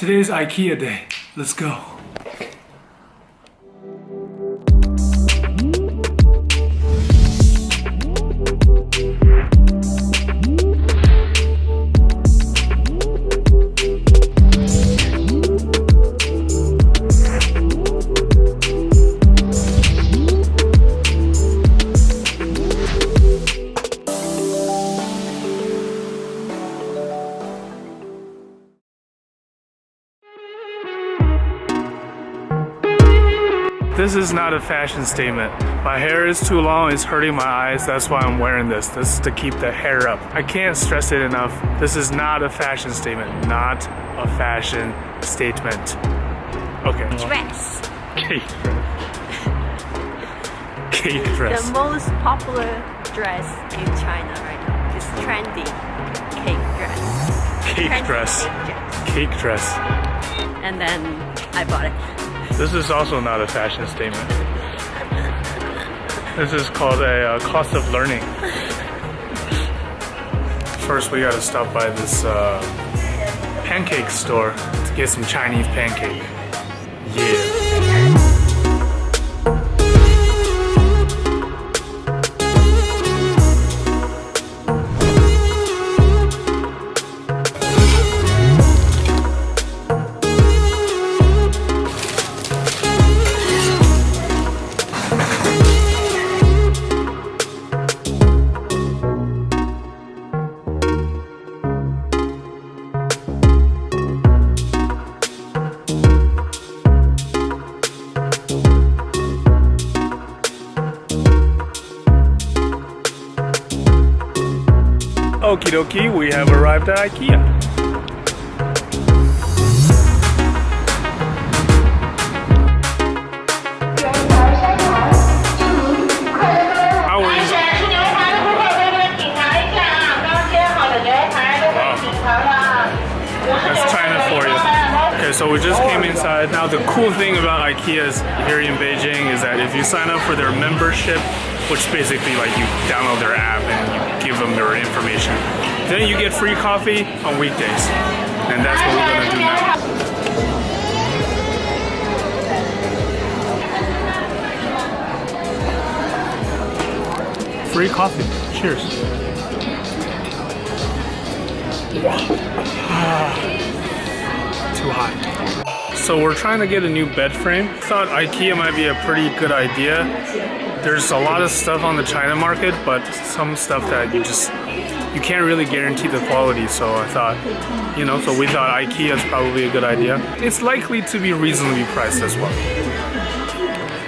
Today's IKEA day. Let's go. This is not a fashion statement. My hair is too long, it's hurting my eyes, that's why I'm wearing this. This is to keep the hair up. I can't stress it enough. This is not a fashion statement. Not a fashion statement. Okay. Dress. Cake dress. Cake dress. The most popular dress in China right now is trendy cake dress. Cake Trendy dress. Cake dress. Cake dress. And then I bought it. This is also not a fashion statement. This is called a cost of learning. First, we gotta stop by this pancake store to get some Chinese pancake. Yeah. Okie dokie, we have arrived at IKEA. How are you? Wow. That's China for you. Okay, so we just came inside. Now the cool thing about IKEA's here in Beijing is that if you sign up for their membership, which basically like you download their app and you give them their information, then you get free coffee on weekdays. And that's what we're gonna do now. Free coffee. Cheers. Too hot. So we're trying to get a new bed frame. Thought IKEA might be a pretty good idea. There's a lot of stuff on the China market, but some stuff that you can't really guarantee the quality. So I thought, so we thought IKEA is probably a good idea. It's likely to be reasonably priced as well.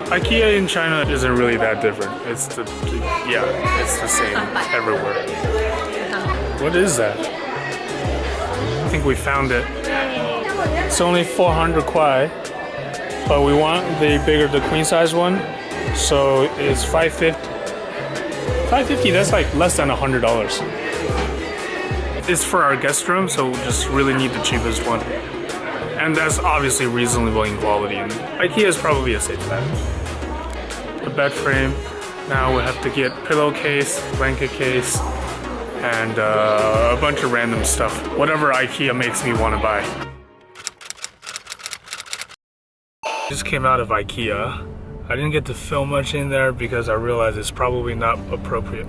IKEA in China isn't really that different. It's the same everywhere. What is that? I think we found it. It's only 400 kuai, but we want the queen size one. So it's 550. 550, that's like less than $100. It's for our guest room, so we just really need the cheapest one. And that's obviously reasonable in quality. And IKEA is probably a safe bet. The bed frame. Now we have to get pillowcase, blanket case, and a bunch of random stuff. Whatever IKEA makes me want to buy. Just came out of IKEA. I didn't get to film much in there because I realized it's probably not appropriate.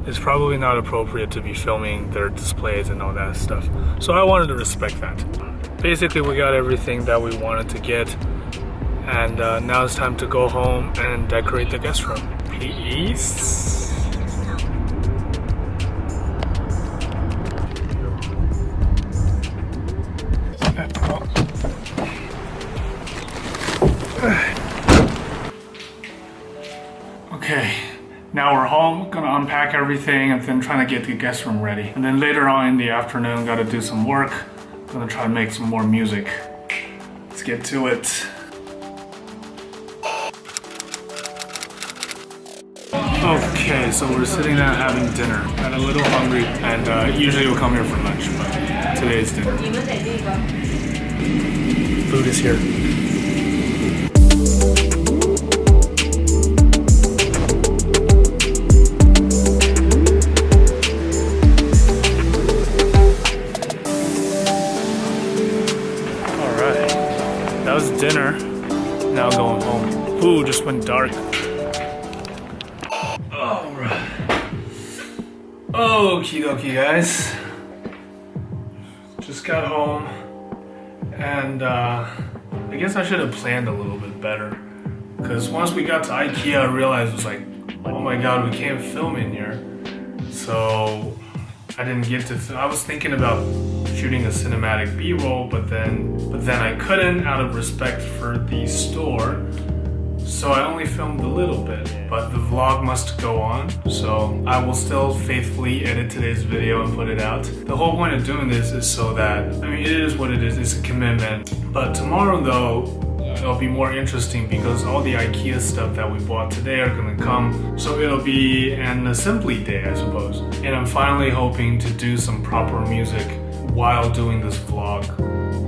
It's probably not appropriate to be filming their displays and all that stuff. So I wanted to respect that. Basically, we got everything that we wanted to get. And now it's time to go home and decorate the guest room. Peace. Okay, now we're home, gonna unpack everything and then trying to get the guest room ready. And then later on in the afternoon, gotta do some work. Gonna try to make some more music. Let's get to it. Okay, so we're sitting down having dinner. Got a little hungry, and usually we'll come here for lunch, but today's dinner. Food is here. was dinner. Now going home. Ooh, just went dark. Alright. Okie dokie, guys. Just got home. And I guess I should have planned a little bit better. Because once we got to IKEA, I realized it was like, oh my god, we can't film in here. So I didn't get to. I was thinking about shooting a cinematic B-roll, but then I couldn't out of respect for the store. So I only filmed a little bit, but the vlog must go on. So I will still faithfully edit today's video and put it out. The whole point of doing this is so that, I mean, it is what it is. It's a commitment. But tomorrow, though, it'll be more interesting because all the IKEA stuff that we bought today are gonna come. So it'll be an assembly day, I suppose. And I'm finally hoping to do some proper music while doing this vlog,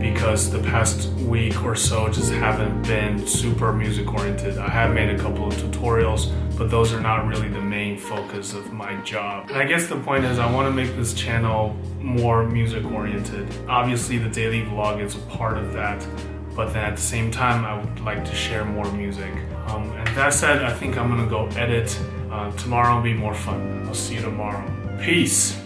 because the past week or so just haven't been super music oriented. I have made a couple of tutorials, but those are not really the main focus of my job. And I guess the point is I want to make this channel more music oriented. Obviously the daily vlog is a part of that, but then at the same time I would like to share more music. And that said, I think I'm gonna go edit. Tomorrow will be more fun. I'll see you tomorrow. Peace.